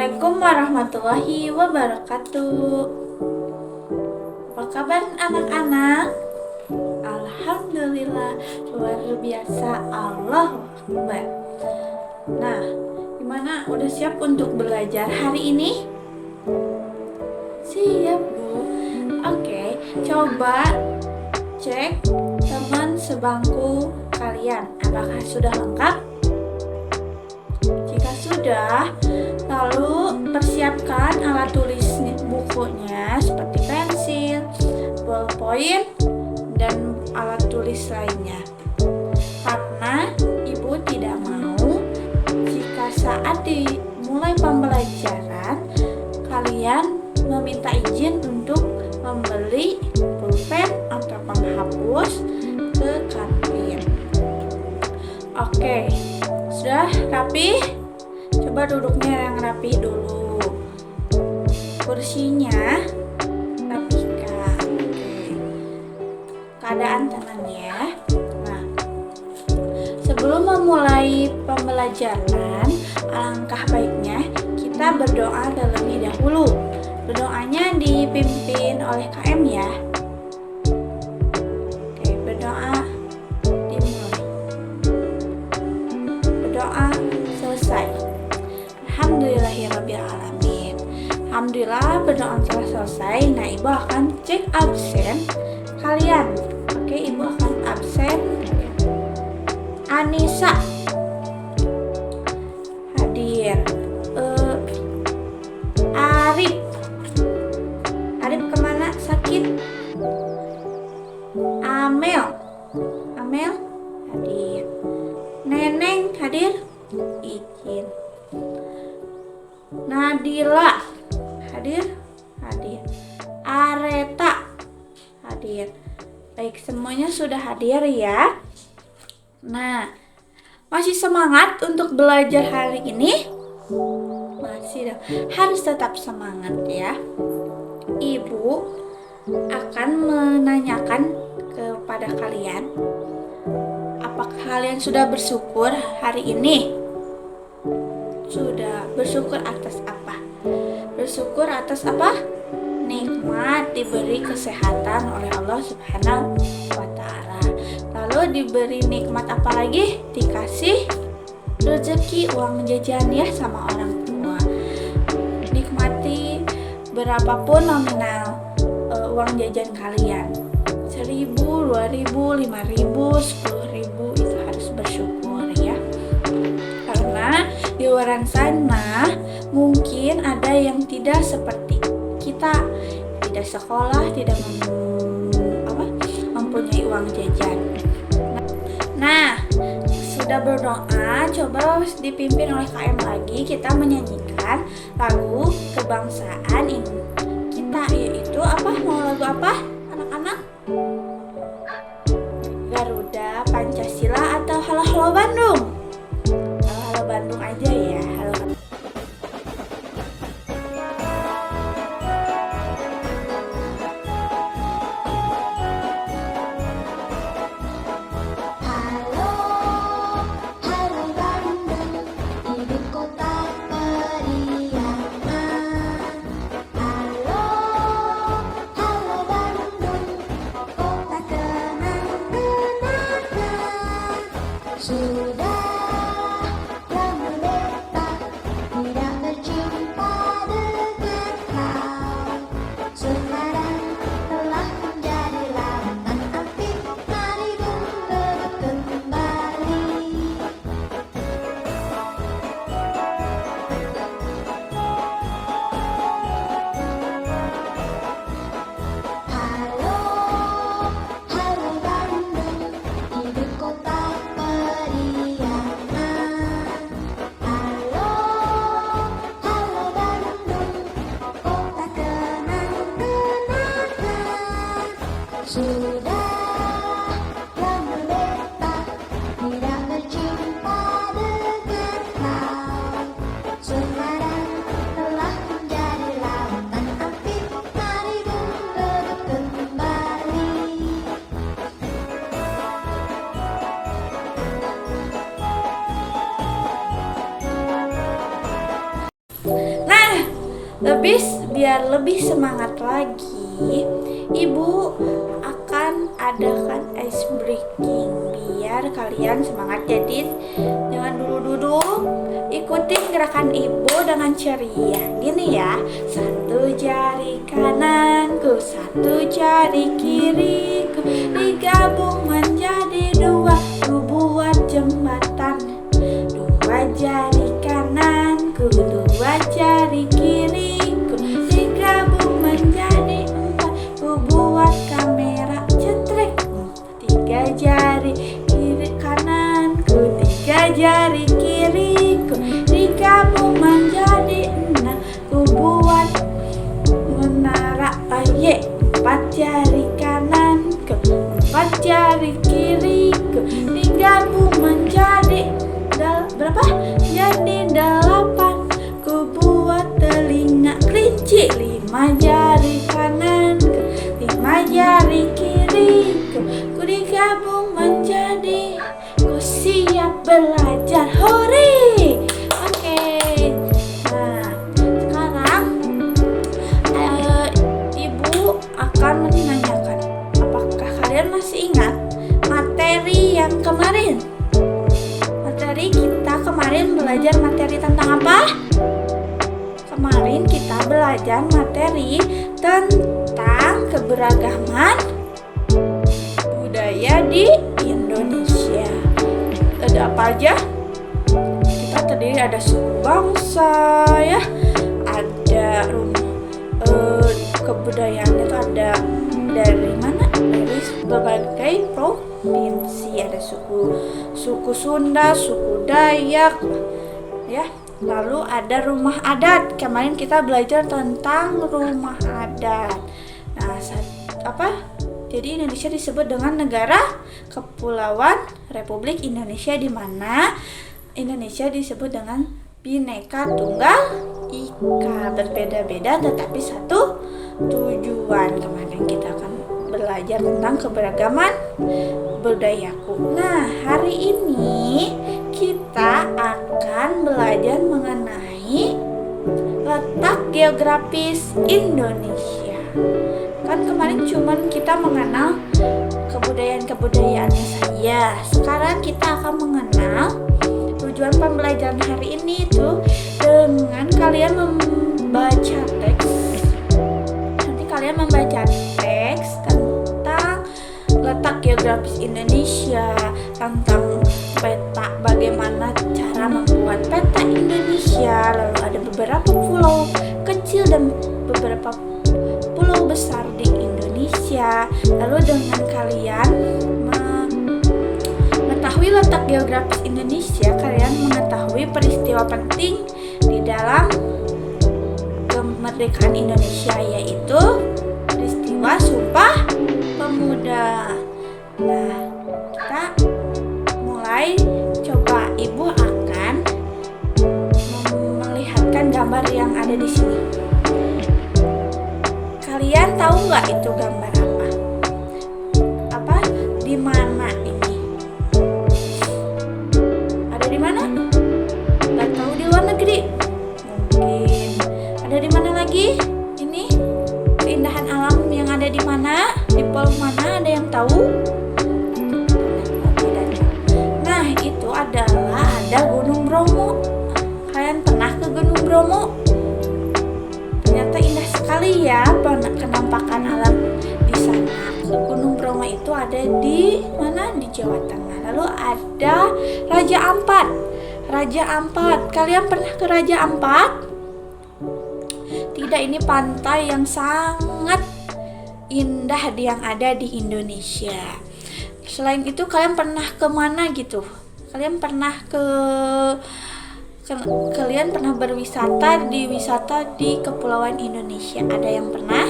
Assalamualaikum warahmatullahi wabarakatuh. Apa kabar anak-anak? Alhamdulillah, luar biasa, Allahu Akbar. Nah, gimana? Udah siap untuk belajar hari ini? Siap, Bu. Oke, coba cek teman sebangku kalian. Apakah sudah lengkap? Jika sudah, lalu persiapkan alat tulis bukunya seperti pensil, ballpoint, dan alat tulis lainnya. Karena ibu tidak mau jika saat dimulai pembelajaran kalian meminta izin untuk membeli pulpen atau penghapus ke kantin. Oke, sudah rapi? Coba duduknya yang rapi dulu. Kursinya rapikan. Oke. Keadaan tangannya. Nah, sebelum memulai pembelajaran, alangkah baiknya kita berdoa terlebih dahulu. Berdoanya dipimpin oleh KM ya. Oke, berdoa dimulai. Berdoa selesai. Alhamdulillahirrabbilalamin. Alhamdulillah berdoa telah selesai. Nah, ibu akan cek absen kalian. Oke, ibu akan absen Anissa hadir. Arif kemana? Sakit. Amel hadir. Neneng hadir? Izin. Nadila hadir? Areta hadir. Baik, semuanya sudah hadir ya. Nah, masih semangat untuk belajar hari ini? Masih dong. Harus tetap semangat ya. Ibu akan menanyakan kepada kalian, apakah kalian sudah bersyukur hari ini? Sudah. Bersyukur atas apa? Bersyukur atas apa? Nikmat diberi kesehatan oleh Allah Subhanahu wa Ta'ala. Lalu diberi nikmat apa lagi? Dikasih rezeki, uang jajan ya sama orang tua. Nikmati berapapun nominal uang jajan kalian. 1.000, 2.000, 5.000, 10.000, itu harus bersyukur ya. Karena di luar sana mungkin ada yang tidak seperti kita, tidak sekolah, tidak mempunyai uang jajan. Nah, sudah berdoa, coba dipimpin oleh KM lagi, kita menyanyikan lagu kebangsaan ini kita, yaitu apa? Mau lagu apa anak-anak? Garuda, Pancasila, atau Halo Halo Bandung? Halo Halo Bandung aja ya. Halo. Nah, biar lebih semangat lagi, Ibu akan adakan ice breaking biar kalian semangat. Jadi jangan dulu duduk, ikutin gerakan Ibu dengan ceria. Gini ya, satu jari kananku, satu jari kiriku, digabung menjadi dua, ku buat jembatan. Dua jari kananku, dua jari kiriku, digabung menjadi empat, ku buat kamera cetrek. Tiga jari kiri kananku, tiga jari kiriku, digabung menjadi enam, ku buat menara aye. Empat jari kananku, empat jari kiriku, digabung menjadi berapa? Jadi 8. Ku buat telinga kelinci. 5 jari kananku, 5 jari kiriku, ku digabung menjadi, ku siap belajar. Hore! Oke. Nah, sekarang Ibu akan menanyakan, apakah kalian masih ingat materi yang kemarin? Kita kemarin belajar materi tentang apa? Kemarin kita belajar materi tentang keberagaman budaya di Indonesia. Ada apa aja? Kita terdiri ada suku bangsa ya, ada kebudayaan itu ada dari mana? Dari berbagai provinsi. Ada suku Sunda, suku Dayak ya. Lalu ada rumah adat. Kemarin kita belajar tentang rumah adat. Nah, jadi Indonesia disebut dengan negara kepulauan Republik Indonesia, di mana Indonesia disebut dengan Bhinneka Tunggal Ika, berbeda-beda tetapi satu tujuan. Kemarin kita akan belajar tentang keberagaman budayaku. Nah, hari ini kita akan belajar mengenai letak geografis Indonesia. Kan kemarin cuman kita mengenal kebudayaan-kebudayaannya saja. Sekarang kita akan mengenal tujuan pembelajaran hari ini itu dengan kalian membaca teks. Nanti kalian membaca teks tentang letak geografis Indonesia, tentang peta, bagaimana cara membuat peta Indonesia. Lalu ada beberapa pulau kecil dan beberapa pulau besar di Indonesia. Lalu dengan kalian mengetahui letak geografis Indonesia, kalian mengetahui peristiwa penting di dalam kemerdekaan Indonesia, yaitu peristiwa Sumpah Pemuda. Nah, kita mulai. Coba Ibu akan melihatkan gambar yang ada di sini. Kalian tahu nggak itu gambar apa? Apa? Di mana ini? Ada di mana? Nggak tahu, di luar negeri? Mungkin. Ada di mana lagi? Ini keindahan alam yang ada di mana? Di pulau mana? Ada yang tahu? Nah, itu adalah ada Gunung Bromo. Kalian pernah ke Gunung Bromo? Ternyata indah sekali ya penampakan alam di sana. Gunung Bromo itu ada di mana? Di Jawa Tengah. Lalu ada Raja Ampat. Raja Ampat. Kalian pernah ke Raja Ampat? Tidak, ini pantai yang sangat indah yang ada di Indonesia. Selain itu, kalian pernah ke mana gitu? Kalian pernah kalian pernah berwisata di Kepulauan Indonesia? Ada yang pernah?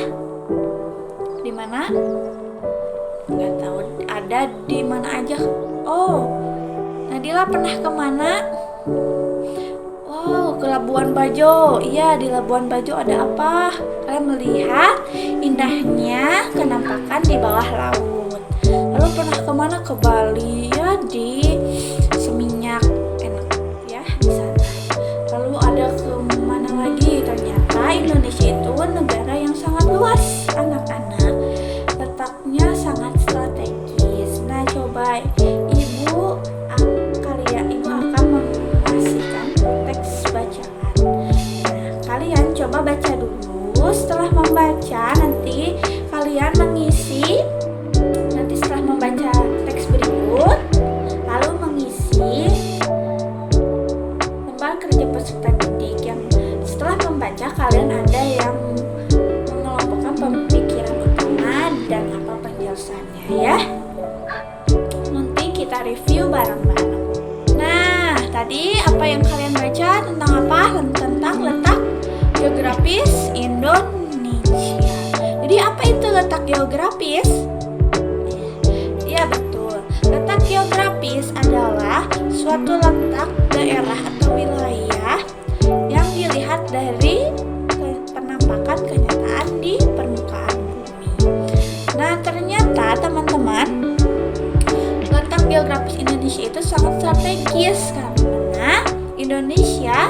Di mana? Nggak tahu. Ada di mana aja? Oh, Nadila pernah ke mana? Oh, ke Labuan Bajo. Iya, di Labuan Bajo ada apa? Kalian melihat indahnya kenampakan di bawah laut. Lalu pernah kemana? Ke Bali ya, di Seminyak, enak ya di sana. Lalu ada ke mana lagi? Ternyata Indonesia itu negara yang sangat luas, anak-anak. Letaknya sangat strategis. Nah, coba ibu akan mengasihkan teks bacaan. Nah, kalian coba baca dulu. Setelah membaca, nanti kalian mengisi. Nanti setelah membaca teks berikut, lalu mengisi lembar kerja peserta didik. Yang setelah membaca, kalian ada yang mengelompokkan pemikiran utama dan apa penjelasannya ya. Nanti kita review bareng-bareng. Nah, tadi apa yang kalian baca tentang apa? Tentang letak geografis Indonesia. Jadi apa itu letak geografis? Ya betul. Letak geografis adalah suatu letak daerah atau wilayah yang dilihat dari penampakan kenyataan di permukaan bumi. Nah, ternyata teman-teman, letak geografis Indonesia itu sangat strategis karena Indonesia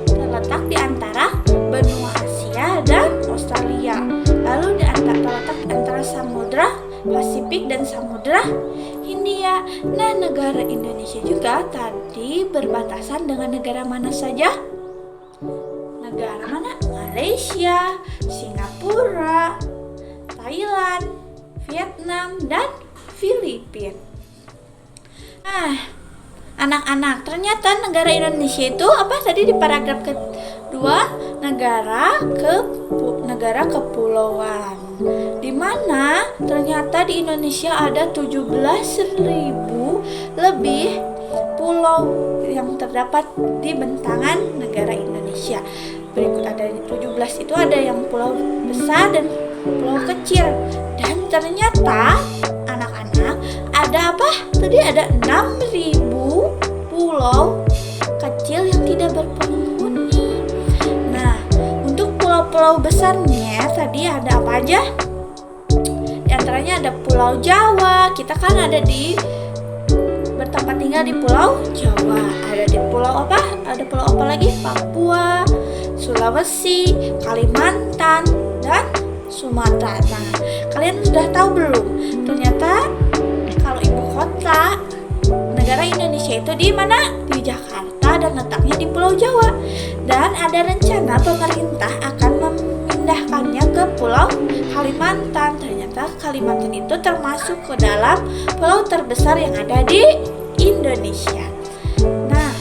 terletak di antara benua Asia dan Australia. Lalu terletak di antara Samudra Pasifik dan Samudra Hindia. Nah, negara Indonesia juga tadi berbatasan dengan negara mana saja? Negara mana? Malaysia, Singapura, Thailand, Vietnam, dan Filipina. Nah, anak-anak, ternyata negara Indonesia itu apa tadi di paragraf kedua? Negara kepulauan. Di mana ternyata di Indonesia ada 17.000 lebih pulau yang terdapat di bentangan negara Indonesia. Berikut ada 17 itu ada yang pulau besar dan pulau kecil. Dan ternyata anak-anak ada apa? Tadi ada 6.000 pulau kecil yang tidak berpenghuni. Nah, untuk pulau-pulau besarnya tadi ada apa aja? Di antaranya ada Pulau Jawa. Kita kan ada di bertempat tinggal di Pulau Jawa. Ada di pulau apa? Ada pulau apa lagi? Papua, Sulawesi, Kalimantan, dan Sumatera. Nah, kalian sudah tahu belum? Ternyata kalau ibu kota negara Indonesia itu di mana? Di Jakarta dan letaknya di Pulau Jawa. Dan ada rencana pemerintah akan memindahkannya ke Pulau Kalimantan. Ternyata Kalimantan itu termasuk ke dalam pulau terbesar yang ada di Indonesia. Nah,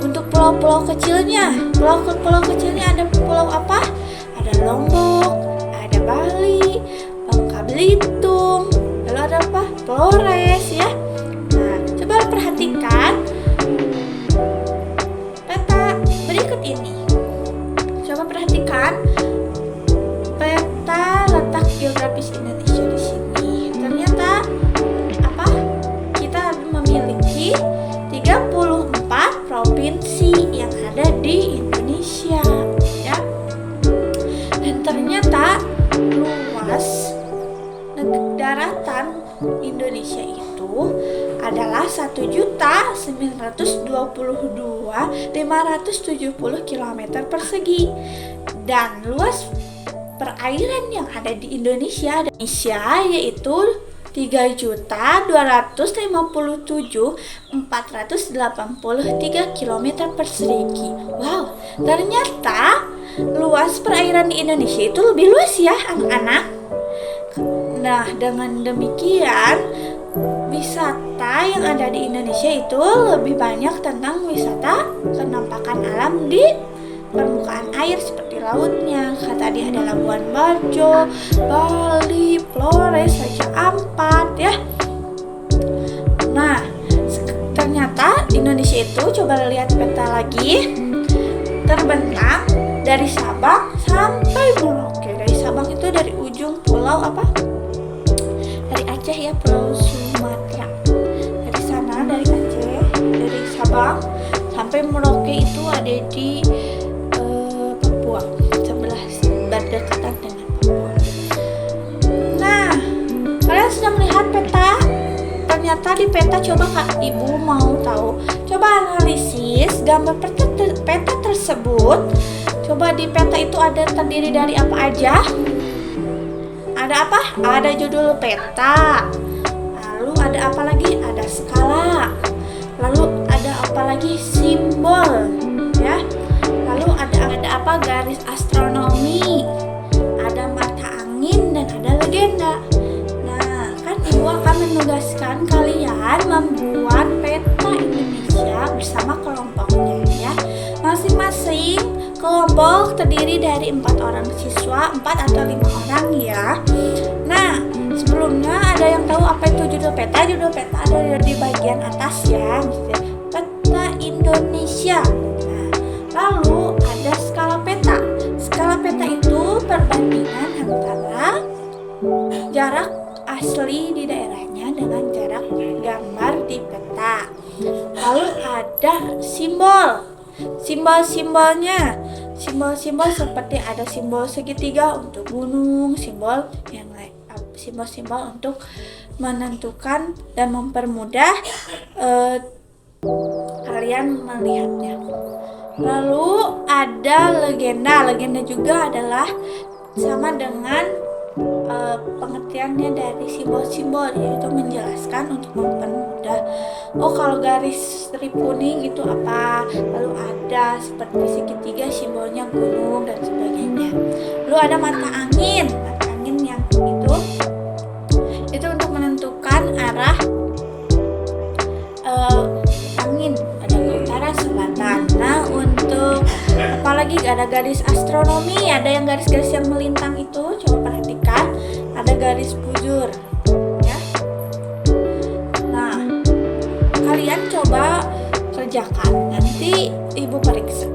untuk pulau-pulau kecilnya ada pulau apa? Ada Lombok, ada Bali, Bangka Belitung, lalu ada apa? Flores ya. Nah, coba perhatikan peta berikut ini. Coba perhatikan peta letak geografis Indonesia di sini. Ternyata apa? Kita memiliki 34 provinsi yang ada di Indonesia ya. Dan ternyata luas daratan Indonesia itu adalah 1.922.570 km persegi. Dan luas perairan yang ada di Indonesia yaitu 3.257.483 km persegi. Wow, ternyata luas perairan di Indonesia itu lebih luas ya anak-anak. Nah, dengan demikian wisata yang ada di Indonesia itu lebih banyak tentang wisata penampakan alam di permukaan air seperti lautnya. Tadi ada Labuan Bajo, Bali, Flores, Raja Ampat ya. Nah, ternyata Indonesia itu coba lihat peta lagi terbentang dari Sabang sampai Merauke. Dari Sabang itu dari ujung pulau apa? Dari Aceh ya, Pulau Sumatera. Dari sana dari Aceh, dari Sabang sampai Merauke itu ada di Papua, sebelah berdekatan dengan Papua. Nah, kalian sudah melihat peta? Ternyata di peta, coba Kak Ibu mau tahu. Coba analisis gambar peta tersebut. Coba di peta itu ada terdiri dari apa aja? Ada apa? Ada judul peta. Lalu ada apa lagi? Ada skala. Lalu ada apa lagi? Simbol, ya. Lalu ada apa? Garis astronomi. Ada mata angin dan ada legenda. Nah, kan Ibu akan menugaskan kalian membuat peta Indonesia bersama kelompoknya, ya. Masing-masing kelompok terdiri dari 4 orang siswa, 4 atau 5 orang, ya. Nah, sebelumnya ada yang tahu apa itu judul peta? Judul peta ada di bagian atas, ya. Peta Indonesia. Nah, lalu ada skala peta. Skala peta itu perbandingan antara jarak asli di daerahnya dengan jarak gambar di peta. Lalu ada simbol. Simbol-simbolnya, simbol-simbol seperti ada simbol segitiga untuk gunung, simbol untuk menentukan dan mempermudah kalian melihatnya. Lalu ada legenda. Legenda juga adalah sama dengan pengertiannya dari simbol-simbol, yaitu menjelaskan untuk mempermudah. Oh, kalau garis strip kuning itu apa? Lalu ada seperti segitiga, simbolnya gunung dan sebagainya. Lalu ada mata angin. Mata angin yang itu untuk menentukan arah angin, ada ke utara, selatan. Nah, untuk apalagi ada garis astronomi, ada yang garis-garis yang melintang itu, coba perhatikan, ada garis bujur, ya. Nah, kalian coba kerjakan, nanti Ibu periksa.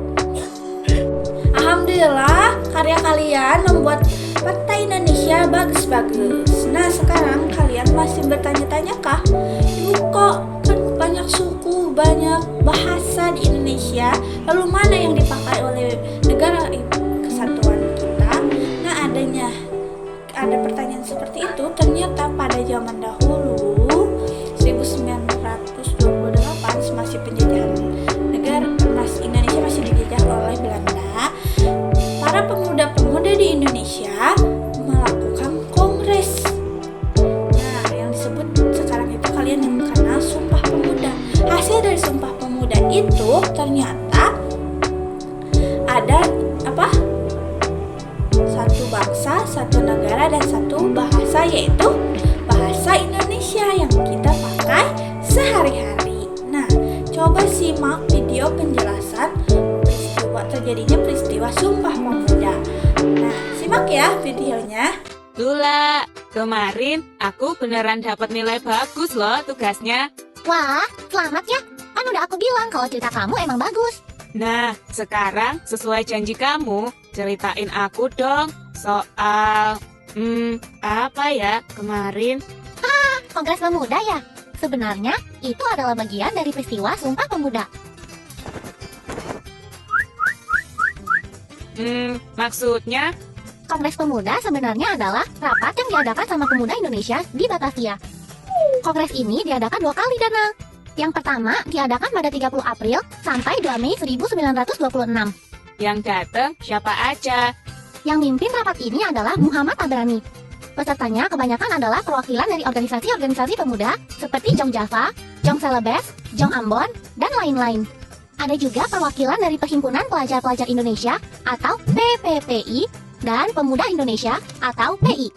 Alhamdulillah, karya kalian membuat peta Indonesia bagus-bagus. Nah, sekarang kalian masih bertanya-tanya kah? Ibu, kok kan banyak suku, banyak bahasa di Indonesia, lalu mana yang dipakai oleh negara kesatuan kita? Nah, ada pertanyaan seperti itu. Ternyata pada zaman dahulu 1928 masih penjajahan negara, Indonesia masih dijajah oleh Belanda. Para pemuda-pemuda di Indonesia melakukan kongres. Nah, yang disebut sekarang itu kalian yang kenal Sumpah Pemuda. Hasil dari Sumpah Pemuda itu ternyata ada apa? Satu bangsa, satu negara, dan satu bahasa, yaitu bahasa Indonesia yang kita pakai sehari-hari. Nah, coba simak video penjelasan terjadinya peristiwa Sumpah Pemuda. Nah, simak ya videonya. Lula, kemarin aku beneran dapat nilai bagus loh tugasnya. Wah, selamat ya. Kan udah aku bilang kalau cerita kamu emang bagus. Nah, sekarang sesuai janji kamu, ceritain aku dong soal apa ya kemarin? Kongres Pemuda ya? Sebenarnya itu adalah bagian dari peristiwa Sumpah Pemuda. Maksudnya? Kongres Pemuda sebenarnya adalah rapat yang diadakan sama pemuda Indonesia di Batavia. Kongres ini diadakan 2 kali, Dana. Yang pertama diadakan pada 30 April sampai 2 Mei 1926. Yang datang siapa aja? Yang mimpin rapat ini adalah Muhammad Tabrani. Pesertanya kebanyakan adalah perwakilan dari organisasi-organisasi pemuda seperti Jong Java, Jong Celebes, Jong Ambon, dan lain-lain. Ada juga perwakilan dari Perhimpunan Pelajar-Pelajar Indonesia atau PPPI dan Pemuda Indonesia atau PI.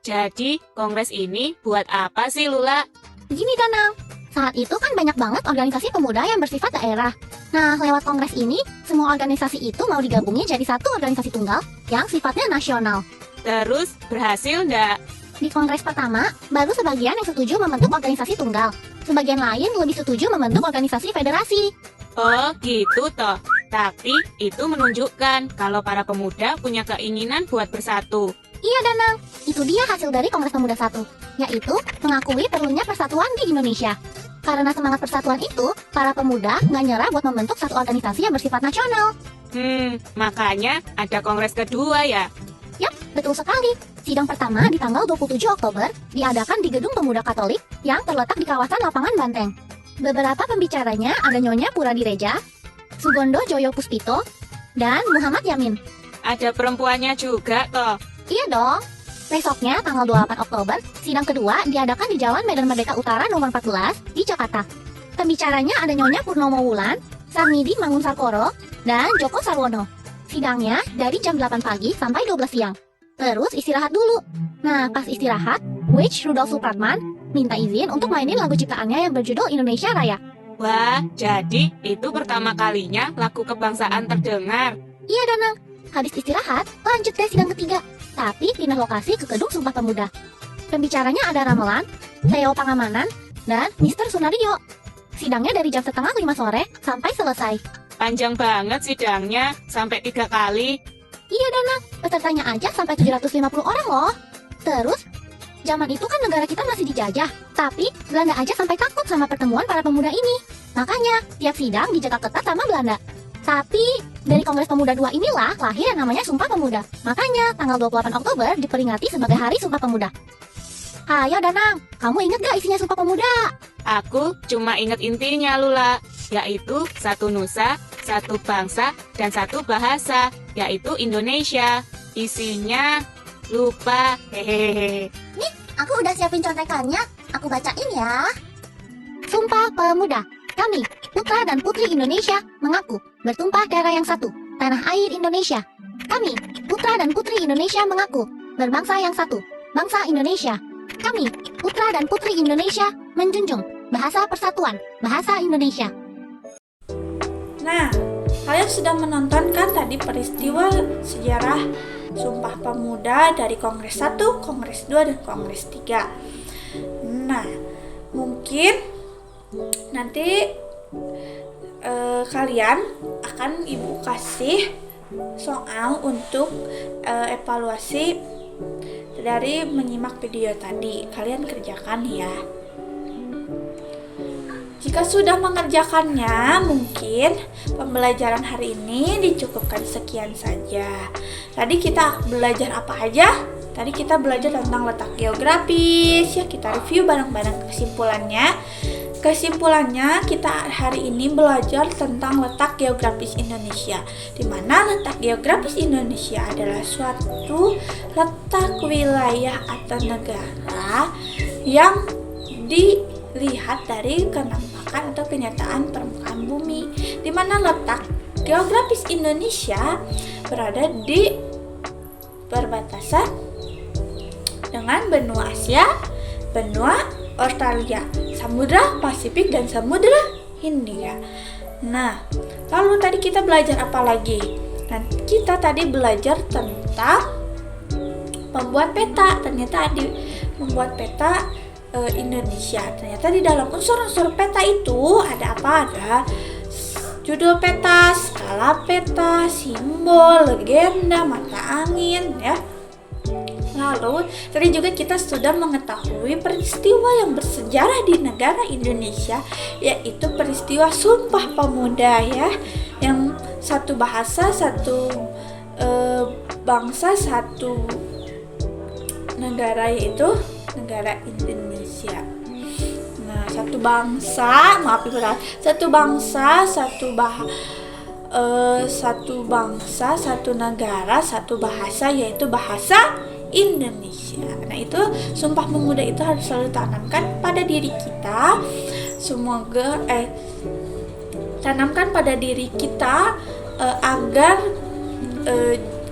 Jadi, kongres ini buat apa sih, Lula? Gini, Danang, saat itu kan banyak banget organisasi pemuda yang bersifat daerah. Nah, lewat kongres ini, semua organisasi itu mau digabungin jadi satu organisasi tunggal yang sifatnya nasional. Terus, berhasil nggak? Di kongres pertama, baru sebagian yang setuju membentuk organisasi tunggal. Sebagian lain lebih setuju membentuk organisasi federasi. Oh, gitu toh. Tapi, itu menunjukkan kalau para pemuda punya keinginan buat bersatu. Iya, Danang. Itu dia hasil dari Kongres Pemuda 1, yaitu mengakui perlunya persatuan di Indonesia. Karena semangat persatuan itu, para pemuda nggak nyerah buat membentuk satu organisasi yang bersifat nasional. Makanya ada kongres kedua ya? Yap, betul sekali. Sidang pertama di tanggal 27 Oktober diadakan di Gedung Pemuda Katolik yang terletak di kawasan Lapangan Banteng. Beberapa pembicaranya ada Nyonya Puradireja, Sugondo Joyo Puspito, dan Muhammad Yamin. Ada perempuannya juga toh. Iya dong. Besoknya tanggal 28 Oktober, sidang kedua diadakan di Jalan Medan Merdeka Utara nomor 14 di Jakarta. Pembicaranya ada Nyonya Purnomo Wulan, Sarmidi Mangunsarkoro, dan Joko Sarwono. Sidangnya dari jam 8 pagi sampai 12 siang. Terus istirahat dulu. Nah, pas istirahat, Witch Rudolf Supratman minta izin untuk mainin lagu ciptaannya yang berjudul Indonesia Raya. Wah, jadi itu pertama kalinya lagu kebangsaan terdengar. Iya, Danang. Habis istirahat, lanjut deh sidang ketiga. Tapi pindah lokasi ke Gedung Sumpah Pemuda. Pembicaranya ada Ramelan, Theo Pangamanan, dan Mr. Sunario. Sidangnya dari jam setengah 5 sore sampai selesai. Panjang banget sidangnya, sampai 3 kali. Iya, Danang. Pesertanya aja sampai 750 orang loh. Terus, zaman itu kan negara kita masih dijajah. Tapi, Belanda aja sampai takut sama pertemuan para pemuda ini. Makanya, tiap sidang dijaga ketat sama Belanda. Tapi, dari Kongres Pemuda II inilah lahir yang namanya Sumpah Pemuda. Makanya, tanggal 28 Oktober diperingati sebagai Hari Sumpah Pemuda. Ayo, Danang. Kamu inget gak isinya Sumpah Pemuda? Aku cuma inget intinya Lula, yaitu satu nusa, satu bangsa, dan satu bahasa, yaitu Indonesia. Isinya lupa, hehehe. Aku udah siapin contekannya. Aku bacain ya. Sumpah Pemuda. Kami, putra dan putri Indonesia, mengaku bertumpah darah yang satu, tanah air Indonesia. Kami, putra dan putri Indonesia, mengaku berbangsa yang satu, bangsa Indonesia. Kami, putra dan putri Indonesia, menjunjung bahasa persatuan, bahasa Indonesia. Nah, kalian sudah menonton kan tadi peristiwa sejarah Sumpah Pemuda dari Kongres 1, Kongres 2, dan Kongres 3. Nah, mungkin nanti kalian akan ibu kasih soal untuk evaluasi dari menyimak video tadi. Kalian kerjakan ya. Jika sudah mengerjakannya, mungkin pembelajaran hari ini dicukupkan sekian saja. Tadi kita belajar apa aja? Tadi kita belajar tentang letak geografis, ya kita review bareng-bareng kesimpulannya. Kesimpulannya, kita hari ini belajar tentang letak geografis Indonesia, di mana letak geografis Indonesia adalah suatu letak wilayah atau negara yang dilihat dari kenampakan atau kenyataan permukaan bumi, di mana letak geografis Indonesia berada di perbatasan dengan benua Asia, benua Australia, Samudra Pasifik, dan Samudra Hindia. Nah, lalu tadi kita belajar apa lagi? Nah, kita tadi belajar tentang membuat peta. Ternyata membuat peta Indonesia. Ternyata di dalam unsur-unsur peta itu ada apa? Ada judul peta, skala peta, simbol, legenda, mata angin, ya. Lalu, tadi juga kita sudah mengetahui peristiwa yang bersejarah di negara Indonesia, yaitu peristiwa Sumpah Pemuda, ya, yang satu bahasa, satu bangsa, satu negara, yaitu negara Indonesia. Nah, satu bangsa, satu bangsa, satu negara, satu bahasa, yaitu bahasa Indonesia. Nah, itu Sumpah Pemuda itu harus selalu tanamkan pada diri kita. Semoga tanamkan pada diri kita agar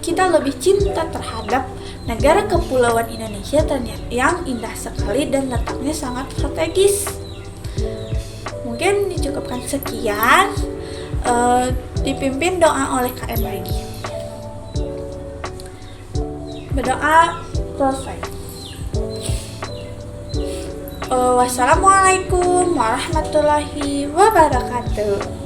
kita lebih cinta terhadap negara kepulauan Indonesia yang indah sekali dan letaknya sangat strategis. Mungkin dicukupkan sekian. Dipimpin doa oleh KM lagi. Berdoa selesai. Wassalamualaikum warahmatullahi wabarakatuh.